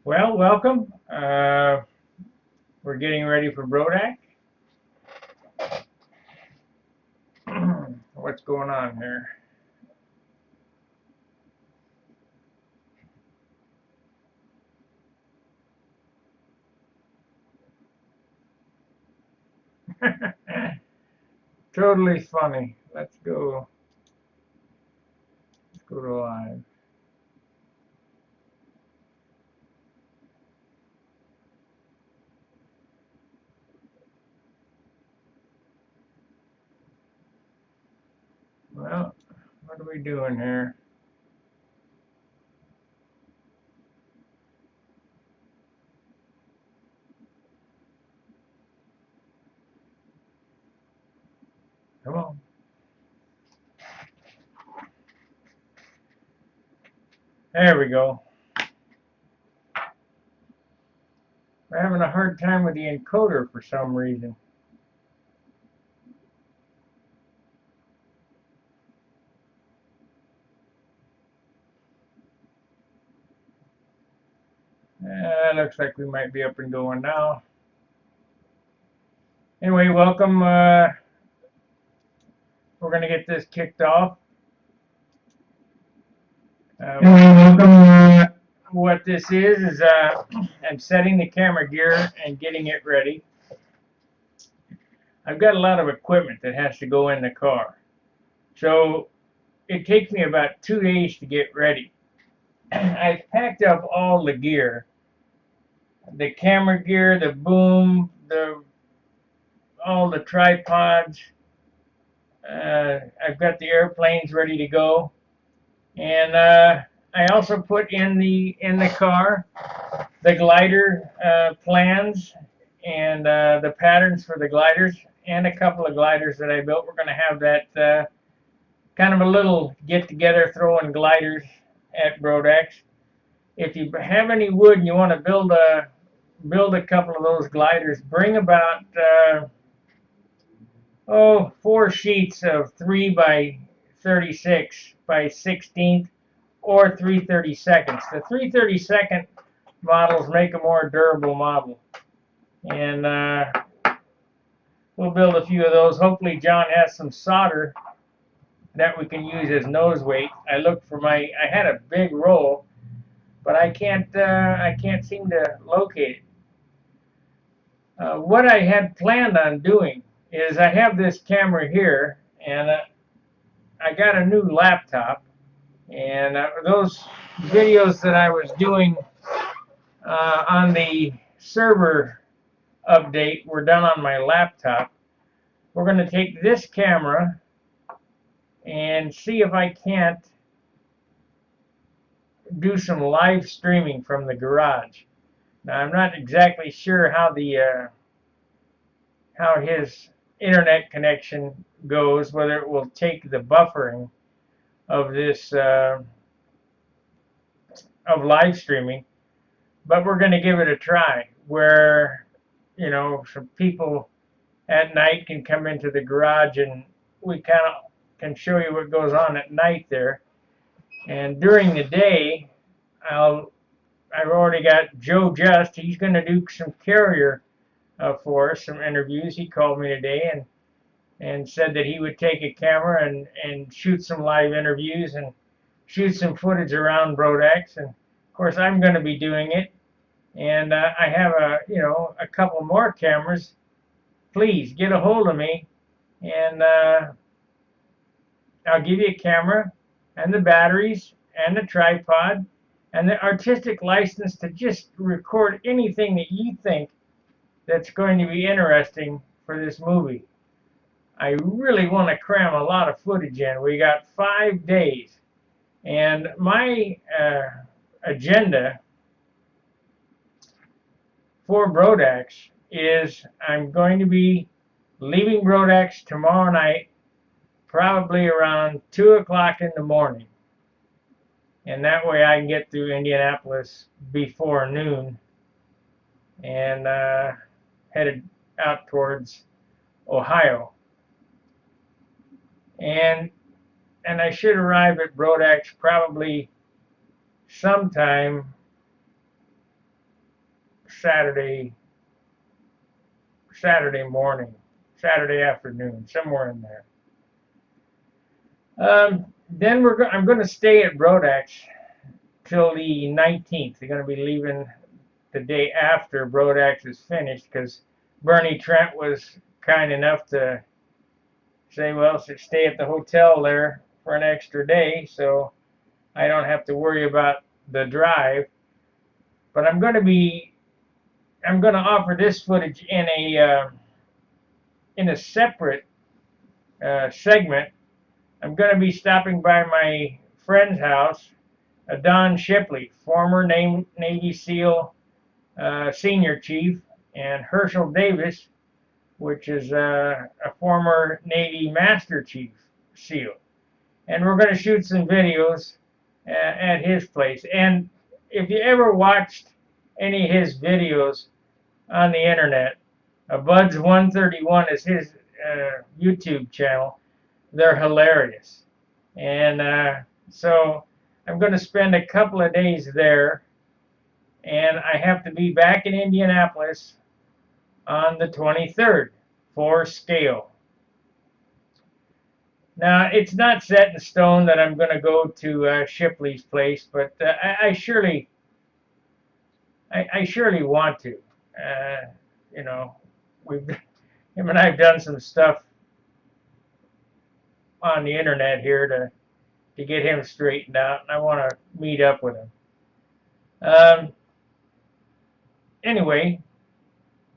Well, welcome. We're getting ready for Brodak. What's going on here? Totally funny. Let's go. Let's go to live. Well, what are we doing here? Come on. There we go. We're having a hard time with the encoder for some reason. Looks like we might be up and going now. Anyway, welcome. We're going to get this kicked off. Welcome. What this is I'm setting the camera gear and getting it ready. I've got a lot of equipment that has to go in the car. So it takes me about 2 days to get ready. I've packed up all the gear. The camera gear, the boom, all the tripods. I've got the airplanes ready to go. And I also put in the car the glider plans and the patterns for the gliders and a couple of gliders that I built. We're going to have that kind of a little get together throwing gliders at Brodak. If you have any wood and you want to build a couple of those gliders, bring about 4 sheets of 3 by 36 by 16 or 3/32. The 3/32 models make a more durable model, and we'll build a few of those. Hopefully John has some solder that we can use as nose weight. I had a big roll, but I can't seem to locate it. What I had planned on doing is I have this camera here, and I got a new laptop, and those videos that I was doing on the server update were done on my laptop. We're going to take this camera and see if I can't do some live streaming from the garage. Now I'm not exactly sure how his internet connection goes, whether it will take the buffering of this of live streaming, but we're going to give it a try where some people at night can come into the garage and we kind of can show you what goes on at night there. And during the day, I've already got Joe Just. He's going to do some carrier for us, some interviews. He called me today and said that he would take a camera and shoot some live interviews and shoot some footage around Brodak. And of course, I'm going to be doing it. And I have a couple more cameras. Please get a hold of me, and I'll give you a camera and the batteries and the tripod and the artistic license to just record anything that you think that's going to be interesting for this movie. I really want to cram a lot of footage in. We got 5 days, and my agenda for Brodak is I'm going to be leaving Brodak tomorrow night, probably around 2 o'clock in the morning. And that way I can get through Indianapolis before noon and headed out towards Ohio. And I should arrive at Brodak probably sometime Saturday morning, Saturday afternoon, somewhere in there. Then I'm going to stay at Brodak's till the 19th. They're going to be leaving the day after Brodak's is finished because Bernie Trent was kind enough to say, well, so stay at the hotel there for an extra day, so I don't have to worry about the drive. But I'm going to offer this footage in a separate segment. I'm going to be stopping by my friend's house, Don Shipley, former Navy SEAL senior chief, and Herschel Davis, which is a former Navy Master Chief SEAL. And we're going to shoot some videos at his place. And if you ever watched any of his videos on the internet, Buds 131 is his YouTube channel. They're hilarious. And so I'm going to spend a couple of days there, and I have to be back in Indianapolis on the 23rd for scale. Now, it's not set in stone that I'm going to go to Shipley's place, but I surely want to. You know, him and I have done some stuff on the internet here to get him straightened out, and I want to meet up with him. Anyway,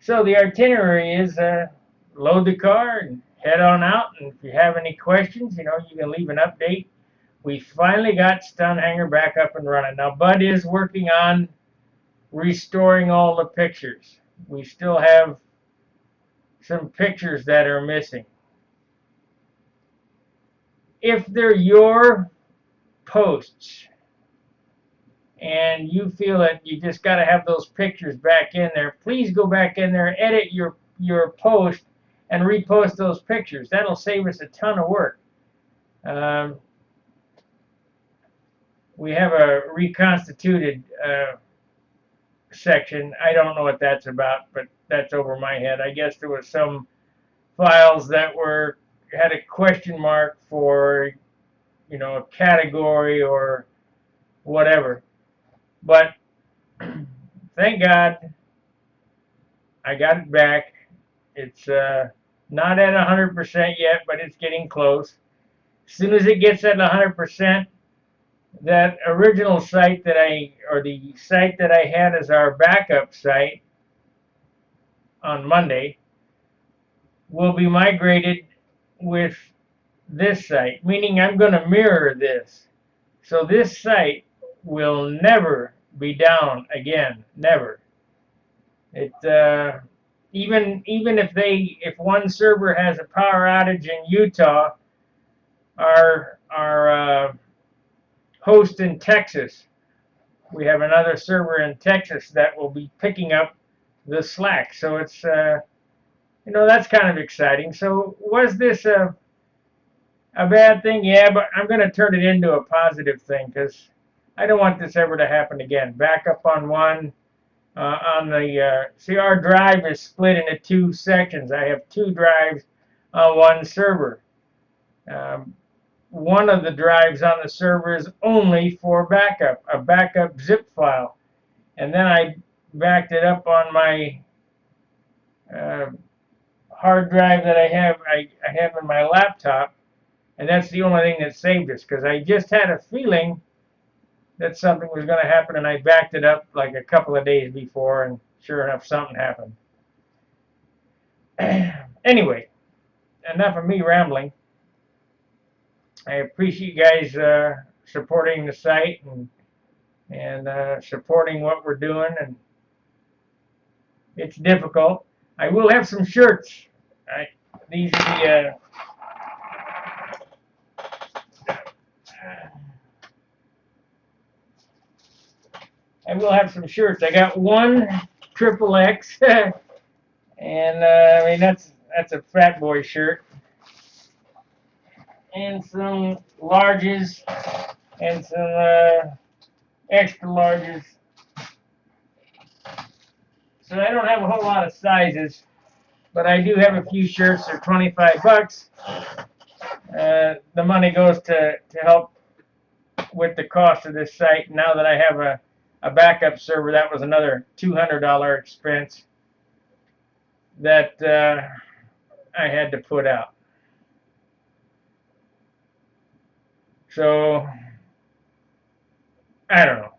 so the itinerary is load the car and head on out, and if you have any questions, you can leave an update. We finally got Stunhanger back up and running. Now, Bud is working on restoring all the pictures. We still have some pictures that are missing. If they're your posts and you feel that you just got to have those pictures back in there, please go back in there, edit your post, and repost those pictures. That'll save us a ton of work. We have a reconstituted section. I don't know what that's about, but that's over my head. I guess there was some files that had a question mark for, a category or whatever. But thank God I got it back. It's not at 100% yet, but it's getting close. As soon as it gets at 100%, that original site the site that I had as our backup site on Monday will be migrated with this site, meaning I'm going to mirror this. So this site will never be down again, never. It even if one server has a power outage in Utah, our host in Texas, we have another server in Texas that will be picking up the slack. So it's that's kind of exciting. So was this a bad thing? Yeah, but I'm going to turn it into a positive thing because I don't want this ever to happen again. Back up on one. See, our drive is split into two sections. I have two drives on one server. One of the drives on the server is only for backup, a backup zip file. And then I backed it up on my hard drive that I have in my laptop. And that's the only thing that saved us, because I just had a feeling that something was going to happen, and I backed it up like a couple of days before, and sure enough, something happened. Anyway, enough of me rambling. I appreciate you guys supporting the site and supporting what we're doing, and it's difficult. I will have some shirts. These are I will have some shirts. I got one XXX, and I mean that's a fat boy shirt, and some larges, and some extra larges. So I don't have a whole lot of sizes, but I do have a few shirts. They're 25 bucks. The money goes to help with the cost of this site. Now that I have a backup server, that was another $200 expense that I had to put out. So, I don't know.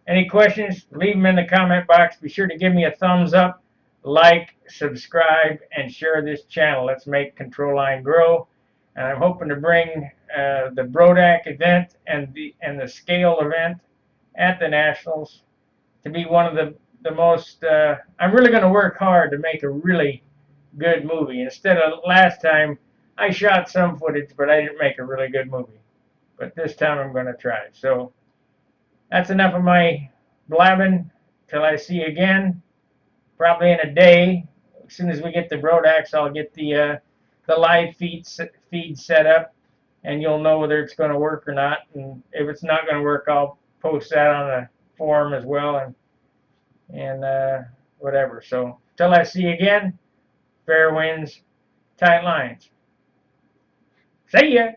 Any questions? Leave them in the comment box. Be sure to give me a thumbs up, like, subscribe, and share this channel. Let's make Control Line grow. And I'm hoping to bring the Brodak event and the scale event at the Nationals to be one of the most. I'm really going to work hard to make a really good movie. Instead of last time, I shot some footage, but I didn't make a really good movie. But this time I'm going to try. So that's enough of my blabbing. Till I see you again, probably in a day. As soon as we get the Brodaks, I'll get the live feed set up, and you'll know whether it's going to work or not. And if it's not going to work, I'll post that on the forum as well, and whatever. So till I see you again, fair winds, tight lines. See ya.